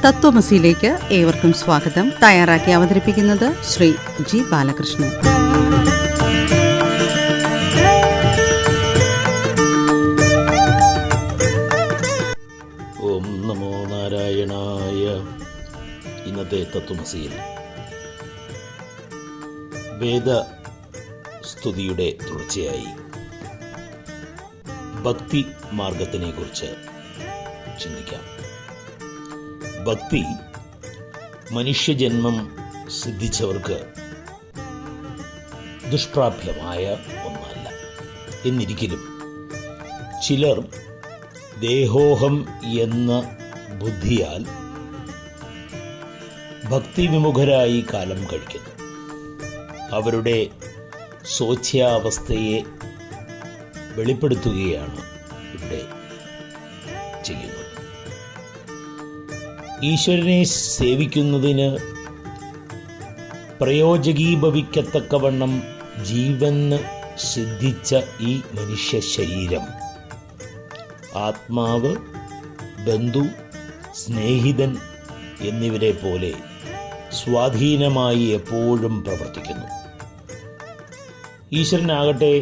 തത്വമസിയിലേക്ക് ഏവർക്കും സ്വാഗതം. തയ്യാറാക്കി അവതരിപ്പിക്കുന്നത് ശ്രീ ജി ബാലകൃഷ്ണൻ. ഓം നമോ നാരായണായ. ഇന്നത്തെ തത്വമസിയിൽ വേദസ്തുതിയുടെ തുടർച്ചയായി ഭക്തി മാർഗത്തിനെ കുറിച്ച് ചിന്തിക്കാം. ഭക്തി മനുഷ്യജന്മം സിദ്ധിച്ചവർക്ക് ദുഷ്പ്രാപ്യമായ ഒന്നല്ല. എന്നിരിക്കലും ചിലർ ദേഹോഹം എന്ന ബുദ്ധിയാൽ ഭക്തിവിമുഖരായി കാലം കഴിക്കുന്നു. അവരുടെ സ്വച്ഛാവസ്ഥയെ വെളിപ്പെടുത്തുകയാണ് ഇവിടെ ചെയ്യുന്നത്. ഈശ്വരനെ സേവിക്കുന്നതിന് പ്രയോജകീഭവിക്കത്തക്കവണ്ണം ജീവന് സിദ്ധിച്ച ഈ മനുഷ്യ ശരീരം ആത്മാവ്, ബന്ധു, സ്നേഹിതൻ എന്നിവരെ പോലെ സ്വാധീനമായി എപ്പോഴും പ്രവർത്തിക്കുന്നു. ഈശ്വരനാകട്ടെ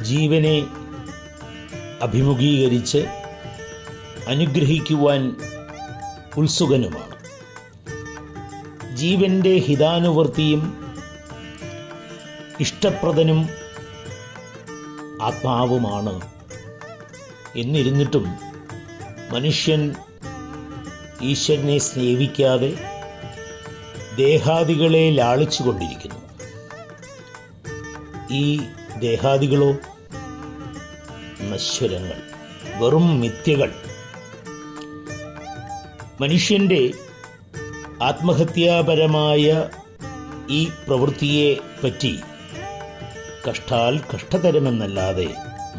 ജീവനെ അഭിമുഖീകരിച്ച് അനുഗ്രഹിക്കുവാൻ ഉത്സുകനുമാണ്. ജീവന്റെ ഹിതാനുവർത്തിയും ഇഷ്ടപ്രദനും ആത്മാവുമാണ്. എന്നിരുന്നിട്ടും മനുഷ്യൻ ഈശ്വരനെ സ്നേഹിക്കാതെ ദേഹാദികളെ ലാളിച്ചുകൊണ്ടിരിക്കുന്നു. ഈ ദേഹാദികളോ നശ്വരങ്ങൾ, വെറും മിഥ്യകൾ. മനുഷ്യൻ്റെ ആത്മഹത്യാപരമായ ഈ പ്രവൃത്തിയെ പറ്റി കഷ്ടാൽ കഷ്ടതരമെന്നല്ലാതെ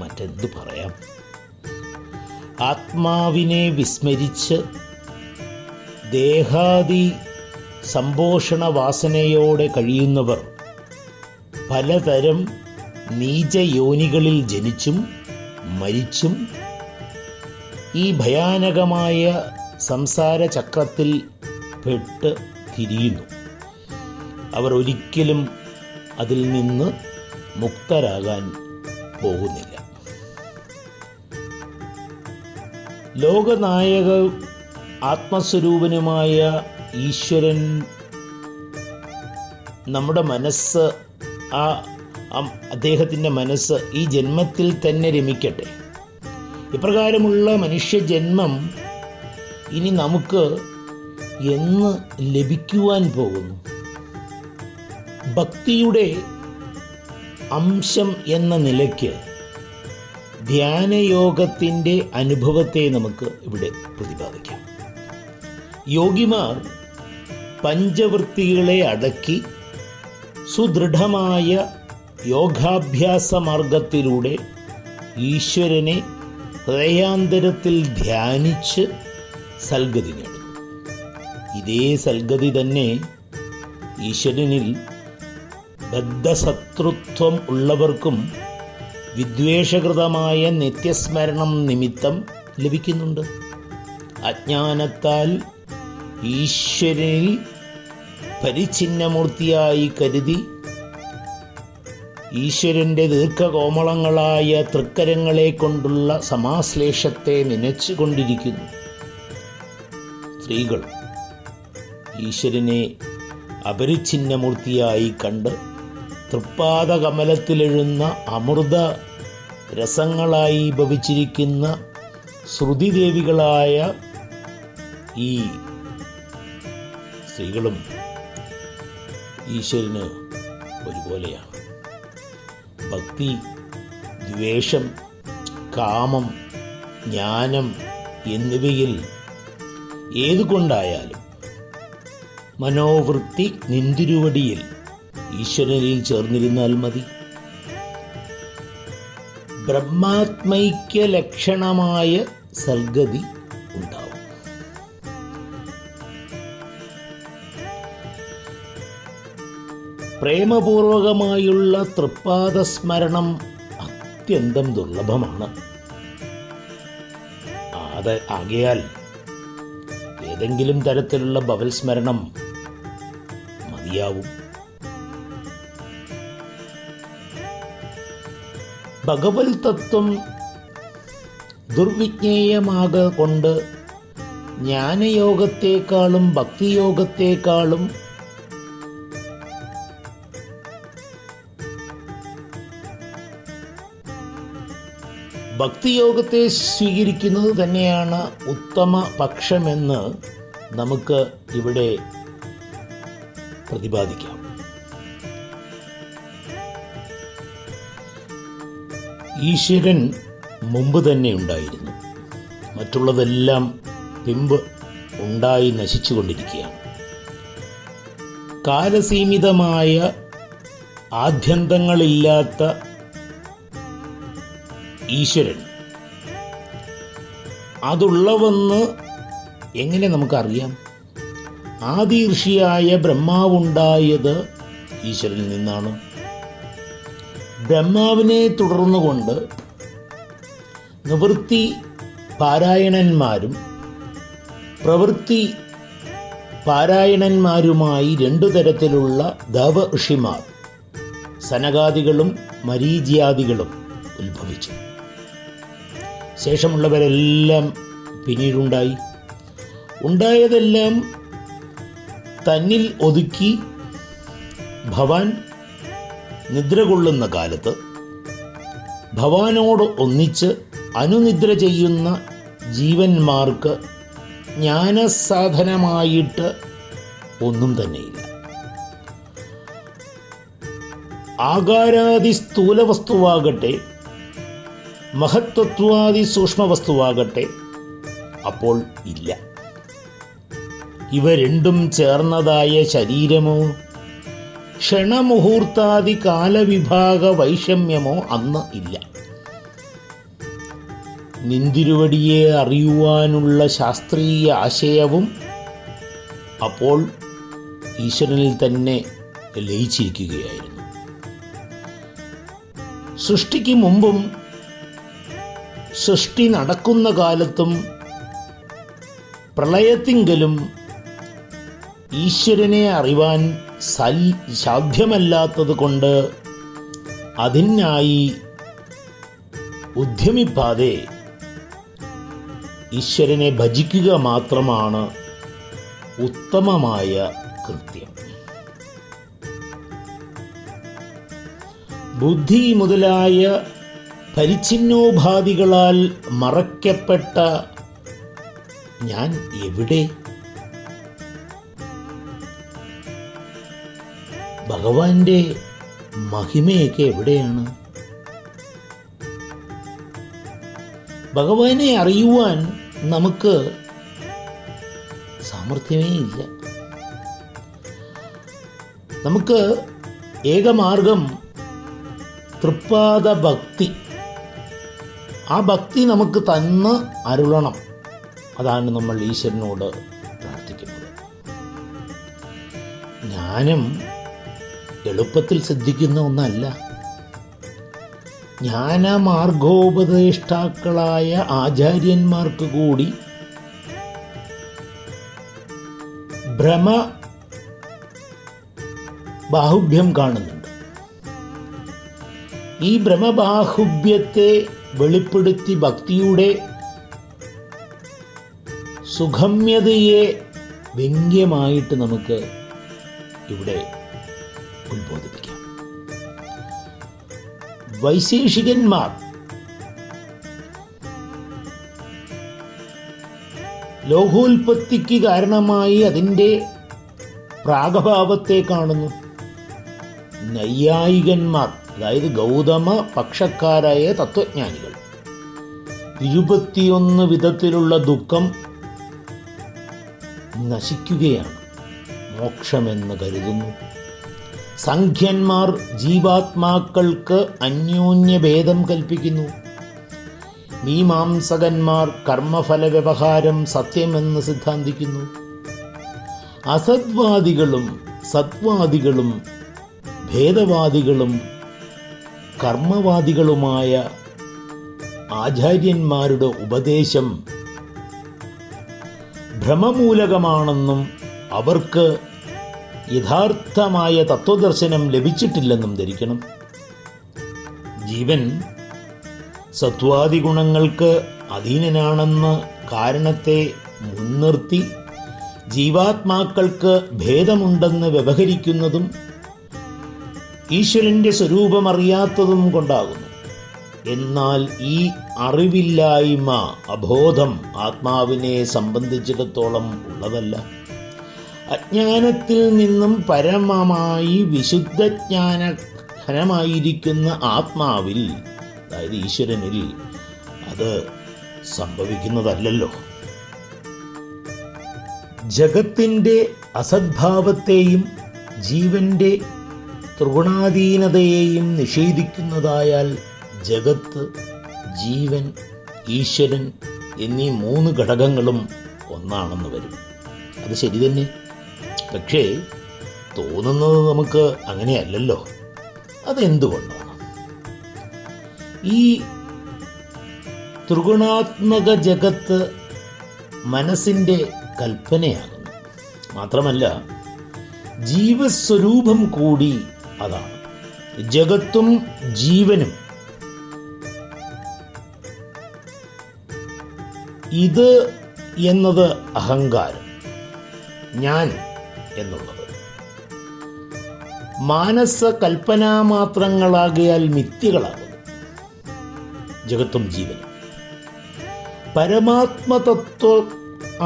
മറ്റെന്തു പറയാം? ആത്മാവിനെ വിസ്മരിച്ച് ദേഹാദി സംപോഷണ വാസനയോടെ കഴിയുന്നവർ പലതരം നീചയോനികളിൽ ജനിച്ചും മരിച്ചും ഈ ഭയാനകമായ സംസാര ചക്രത്തിൽ പെട്ട് തിരിയുന്നു. അവർ ഒരിക്കലും അതിൽ നിന്ന് മുക്തരാകാൻ പോകുന്നില്ല. ലോകനായക ആത്മസ്വരൂപനുമായ ഈശ്വരൻ നമ്മുടെ മനസ്സ്, അദ്ദേഹത്തിൻ്റെ മനസ്സ് ഈ ജന്മത്തിൽ തന്നെ രമിക്കട്ടെ. ഇപ്രകാരമുള്ള മനുഷ്യജന്മം ഇനി നമുക്ക് എന്ന് ലഭിക്കുവാൻ പോകുന്നു? ഭക്തിയുടെ അംശം എന്ന നിലയ്ക്ക് ധ്യാനയോഗത്തിൻ്റെ അനുഭവത്തെ നമുക്ക് ഇവിടെ പ്രതിപാദിക്കാം. യോഗിമാർ പഞ്ചവൃത്തികളെ അടക്കി സുദൃഢമായ യോഗാഭ്യാസ മാർഗത്തിലൂടെ ഈശ്വരനെ ഹൃദയാന്തരത്തിൽ ധ്യാനിച്ച് സൽഗതി നേടുന്നു. ഇതേ സൽഗതി തന്നെ ഈശ്വരനിൽ ബദ്ധശത്രുത്വം ഉള്ളവർക്കും വിദ്വേഷകൃതമായ നിത്യസ്മരണം നിമിത്തം ലഭിക്കുന്നുണ്ട്. അജ്ഞാനത്താൽ ഈശ്വരനിൽ പരിച്ഛിന്നമൂർത്തിയായി കരുതി ഈശ്വരൻ്റെ ദീർഘകോമളങ്ങളായ തൃക്കരങ്ങളെ കൊണ്ടുള്ള സമാശ്ലേഷത്തെ നനച്ചുകൊണ്ടിരിക്കുന്നു. സ്ത്രീകൾ ഈശ്വരനെ അപരിച്ഛിന്നമൂർത്തിയായി കണ്ട് തൃപ്പാദകമലത്തിലെഴുന്ന അമൃത രസങ്ങളായി ഭവിച്ചിരിക്കുന്ന ശ്രുതിദേവികളായ ഈ സ്ത്രീകളും ഈശ്വരന് ഒരുപോലെയാണ്. ഭക്തി, ദ്വേഷം, കാമം, ജ്ഞാനം എന്നിവയിൽ ഏതുകൊണ്ടായാലും മനോവൃത്തി നിന്തിരുവടിയിൽ ഈശ്വരനിൽ ചേർന്നിരുന്നാൽ മതി. ബ്രഹ്മാത്മൈക്യ ലക്ഷണമായ സൽഗതി ഉണ്ടാവും. പ്രേമപൂർവകമായുള്ള തൃപ്പാദസ്മരണം അത്യന്തം ദുർലഭമാണ്. ആകയാൽ ഏതെങ്കിലും തരത്തിലുള്ള ഭവൽ സ്മരണം മതിയാവും. ഭഗവത് തത്വം ദുർവിജ്ഞേയമാകൊണ്ട് ജ്ഞാനയോഗത്തെക്കാളും ഭക്തിയോഗത്തെക്കാളും ഭക്തിയോഗത്തെ സ്വീകരിക്കുന്നത് തന്നെയാണ് ഉത്തമ പക്ഷമെന്ന് നമുക്ക് ഇവിടെ പ്രതിപാദിക്കാം. ഈശ്വരൻ മുമ്പ് തന്നെ ഉണ്ടായിരുന്നു, മറ്റുള്ളതെല്ലാം പിമ്പ് ഉണ്ടായി നശിച്ചുകൊണ്ടിരിക്കുകയാണ്. കാലസീമിതമായ ആദ്യന്തങ്ങളില്ലാത്ത ഈശ്വരൻ അതുള്ളവെന്ന് എങ്ങനെ നമുക്കറിയാം? ആദി ഋഷിയായ ബ്രഹ്മാവുണ്ടായത് ഈശ്വരനിൽ നിന്നാണ്. ബ്രഹ്മാവിനെ തുടർന്നുകൊണ്ട് നിവൃത്തി പാരായണന്മാരും പ്രവൃത്തി പാരായണന്മാരുമായി രണ്ടു തരത്തിലുള്ള ദേവ ഋഷിമാർ സനകാദികളും മരീചിയാദികളും ഉത്ഭവിച്ചു. ശേഷമുള്ളവരെല്ലാം പിന്നീടുണ്ടായി. ഉണ്ടായതെല്ലാം തന്നിൽ ഒതുക്കി ഭവാൻ നിദ്ര കൊള്ളുന്ന കാലത്ത് ഭവാനോട് ഒന്നിച്ച് അനുനിദ്ര ചെയ്യുന്ന ജീവന്മാർക്ക് ജ്ഞാനസാധനമായിട്ട് ഒന്നും തന്നെയില്ല. ആകാരാദി സ്ഥൂല വസ്തുവാകട്ടെ മഹത്തത്വാദി സൂക്ഷ്മ വസ്തുവാകട്ടെ അപ്പോൾ ഇല്ല. ഇവ രണ്ടും ചേർന്നതായ ശരീരമോ ക്ഷണമുഹൂർത്താദി കാലവിഭാഗ വൈഷമ്യമോ അന്ന് ഇല്ല. നിന്തിരുവടിയെ അറിയുവാനുള്ള ശാസ്ത്രീയ ആശയവും അപ്പോൾ ഈശ്വരനിൽ തന്നെ ലയിച്ചിരിക്കുകയായിരുന്നു. സൃഷ്ടിക്ക് മുമ്പും സൃഷ്ടി നടക്കുന്ന കാലത്തും പ്രളയത്തിങ്കലും ഈശ്വരനെ അറിവാൻ സാധ്യമല്ലാത്തത് കൊണ്ട് അതിനായി ഉദ്യമിപ്പാതെ ഈശ്വരനെ ഭജിക്കുക മാത്രമാണ് ഉത്തമമായ കൃത്യം. ബുദ്ധി മുതലായ പരിച്ഛിന്നോപാധികളാൽ മറയ്ക്കപ്പെട്ട ഞാൻ എവിടെ? ഭഗവാന്റെ മഹിമയൊക്കെ എവിടെയാണ്? ഭഗവാനെ അറിയുവാൻ നമുക്ക് സാമർഥ്യമേ ഇല്ല. നമുക്ക് ഏകമാർഗം തൃപ്പാദ ഭക്തി. ആ ഭക്തി നമുക്ക് തന്ന് അരുളണം. അതാണ് നമ്മൾ ഈശ്വരനോട് പ്രാർത്ഥിക്കുന്നത്. ജ്ഞാനം എളുപ്പത്തിൽ സിദ്ധിക്കുന്ന ഒന്നല്ല. ജ്ഞാനമാർഗോപദേഷ്ടാക്കളായ ആചാര്യന്മാർക്ക് കൂടി ഭ്രമ ബാഹുഭ്യം കാണുന്നുണ്ട്. ഈ ഭ്രമബാഹുഭ്യത്തെ വെളിപ്പെടുത്തി ഭക്തിയുടെ സുഗമ്യതയെ വ്യംഗ്യമായിട്ട് നമുക്ക് ഇവിടെ ഉത്ബോധിപ്പിക്കാം. വൈശേഷികന്മാർ ലോകോൽപത്തിക്ക് കാരണമായി അതിൻ്റെ പ്രാഗഭാവത്തെ കാണുന്നു. നൈയായികന്മാർ, അതായത് ഗൗതമ പക്ഷക്കാരായ തത്വജ്ഞാനികൾ, 21 വിധത്തിലുള്ള ദുഃഖം നശിക്കുകയാണ് മോക്ഷമെന്ന് കരുതുന്നു. സംഖ്യന്മാർ ജീവാത്മാക്കൾക്ക് അന്യോന്യഭേദം കൽപ്പിക്കുന്നു. മീമാംസകന്മാർ കർമ്മഫല വ്യവഹാരം സത്യമെന്ന് സിദ്ധാന്തിക്കുന്നു. അസദ്വാദികളും സത്വാദികളും ഭേദവാദികളും കർമ്മവാദികളുമായ ആചാര്യന്മാരുടെ ഉപദേശം ഭ്രമമൂലകമാണെന്നും അവർക്ക് യഥാർത്ഥമായ തത്വദർശനം ലഭിച്ചിട്ടില്ലെന്നും ധരിക്കണം. ജീവൻ സത്വാദി ഗുണങ്ങൾക്ക് അധീനനാണെന്ന് കാരണത്തെ മുൻനിർത്തി ജീവാത്മാക്കൾക്ക് ഭേദമുണ്ടെന്ന് വ്യവഹരിക്കുന്നതും ഈശ്വരൻ്റെ സ്വരൂപമറിയാത്തതും കൊണ്ടാകുന്നു. എന്നാൽ ഈ അറിവില്ലായ്മ, അബോധം ആത്മാവിനെ സംബന്ധിച്ചിടത്തോളം ഉള്ളതല്ല. അജ്ഞാനത്തിൽ നിന്നും പരമമായി വിശുദ്ധജ്ഞാനഘനമായിരിക്കുന്ന ആത്മാവിൽ, അതായത് ഈശ്വരനിൽ, അത് സംഭവിക്കുന്നതല്ലല്ലോ. ജഗത്തിൻ്റെ അസദ്ഭാവത്തെയും ജീവൻ്റെ ത്രിഗുണാധീനതയെയും നിഷേധിക്കുന്നതായാൽ ജഗത്ത്, ജീവൻ, ഈശ്വരൻ എന്നീ മൂന്ന് ഘടകങ്ങളും ഒന്നാണെന്ന് വരും. അത് ശരി തന്നെ. പക്ഷേ തോന്നുന്നത് നമുക്ക് അങ്ങനെയല്ലല്ലോ. അതെന്തുകൊണ്ടാണ്? ഈ ത്രിഗുണാത്മക ജഗത്ത് മനസ്സിൻ്റെ കൽപ്പനയാകുന്നു. മാത്രമല്ല ജീവസ്വരൂപം കൂടി അതാണ്. ജഗത്തും ജീവനും ഇത് എന്നത് അഹങ്കാരം, ഞാൻ എന്നുള്ളത് മാനസ കൽപ്പനാമാത്രങ്ങളാകിയാൽ മിഥ്യകളാകുന്നു ജഗത്തും ജീവനും. പരമാത്മതത്വ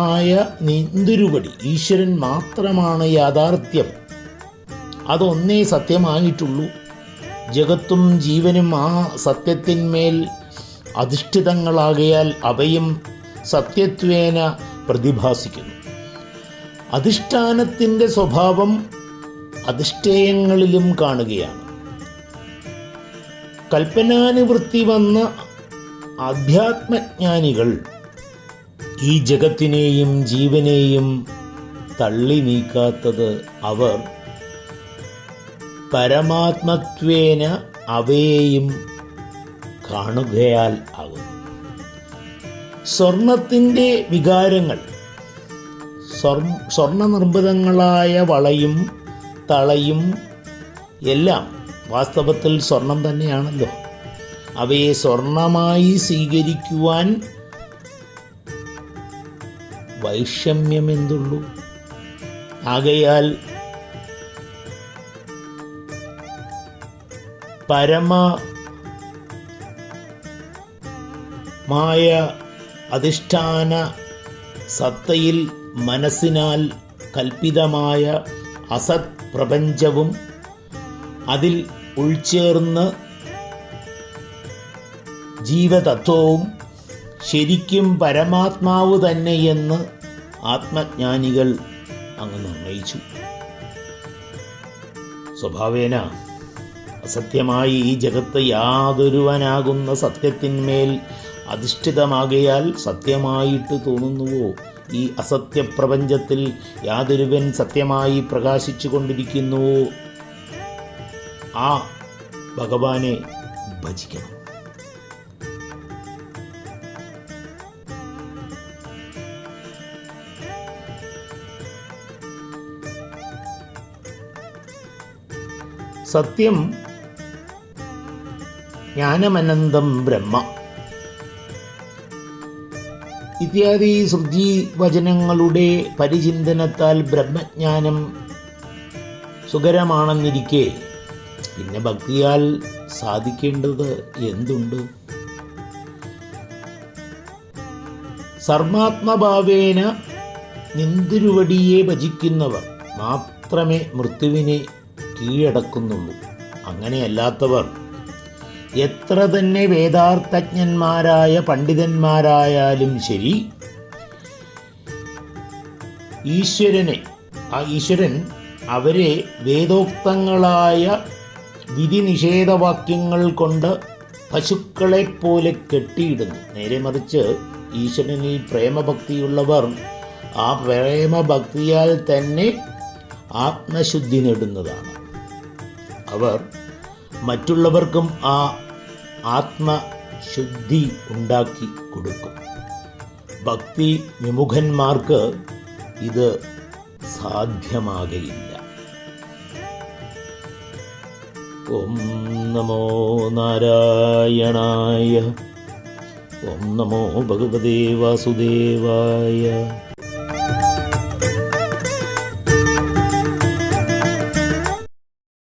ആയ നിന്തിരുവടി ഈശ്വരൻ മാത്രമാണ് യാഥാർത്ഥ്യം. അതൊന്നേ സത്യമായിട്ടുള്ളൂ. ജഗത്തും ജീവനും ആ സത്യത്തിന്മേൽ അധിഷ്ഠിതങ്ങളാകയാൽ അവയും സത്യത്വേന പ്രതിഭാസിക്കുന്നു. അധിഷ്ഠാനത്തിൻ്റെ സ്വഭാവം അധിഷ്ഠേയങ്ങളിലും കാണുകയാണ്. കൽപ്പനാനുവൃത്തി വന്ന ആധ്യാത്മജ്ഞാനികൾ ഈ ജഗത്തിനെയും ജീവനെയും തള്ളി നീക്കാത്തത് അവർ പരമാത്മത്വേന അവയെയും കാണുകയാൽ ആകുന്നു. സ്വർണത്തിൻ്റെ വികാരങ്ങൾ, സ്വർണനിർമ്മിതങ്ങളായ വളയും തളയും എല്ലാം വാസ്തവത്തിൽ സ്വർണം തന്നെയാണല്ലോ. അവയെ സ്വർണമായി സ്വീകരിക്കുവാൻ വൈഷമ്യമെന്തുള്ളൂ? ആകയാൽ പരമമായ അധിഷ്ഠാന സത്തയിൽ മനസ്സിനാൽ കൽപ്പിതമായ അസത് പ്രപഞ്ചവും അതിൽ ഉൾച്ചേർന്ന് ജീവതത്വവും ശരിക്കും പരമാത്മാവ് തന്നെയെന്ന് ആത്മജ്ഞാനികൾ അങ്ങ് നിർണയിച്ചു. സ്വഭാവേന അസത്യമായി ഈ ജഗത്ത് യാതൊരുവനാകുന്ന സത്യത്തിന്മേൽ അധിഷ്ഠിതമാകയാൽ സത്യമായിട്ട് തോന്നുന്നുവോ? ഈ അസത്യപ്രപഞ്ചത്തിൽ യാതൊരുവൻ സത്യമായി പ്രകാശിച്ചു കൊണ്ടിരിക്കുന്നുവോ? ആ ഭഗവാനെ ഭജിക്കണം. സത്യം ജ്ഞാനമനന്തം ബ്രഹ്മ ഇത്യാദി ശ്രുതി വചനങ്ങളുടെ പരിചിന്തനത്താൽ ബ്രഹ്മജ്ഞാനം സുഖരമാണെന്നിരിക്കെ പിന്നെ ഭക്തിയാൽ സാധിക്കേണ്ടത് എന്തുണ്ട്? സർമാത്മഭാവേന നിന്തിരുവടിയെ ഭജിക്കുന്നവർ മാത്രമേ മൃത്യുവിനെ കീഴടക്കുന്നുള്ളൂ. അങ്ങനെയല്ലാത്തവർ എത്ര തന്നെ വേദാർത്ഥജ്ഞന്മാരായ പണ്ഡിതന്മാരായാലും ശരി, ഈശ്വരൻ അവരെ വേദോക്തങ്ങളായ വിധി നിഷേധവാക്യങ്ങൾ കൊണ്ട് പശുക്കളെപ്പോലെ കെട്ടിയിടുന്നു. നേരെ മറിച്ച് ഈശ്വരനിൽ പ്രേമഭക്തിയുള്ളവർ ആ പ്രേമഭക്തിയാൽ തന്നെ ആത്മശുദ്ധി നേടുന്നതാണ്. അവർ മറ്റുള്ളവർക്കും ആ ആത്മശുദ്ധി ഉണ്ടാക്കി കൊടുക്കും. ഭക്തി വിമുഖന്മാർക്ക് ഇത് സാധ്യമാകയില്ല. ഓം നമോ നാരായണായ. ഓം നമോ ഭഗവതേ വാസുദേവായ.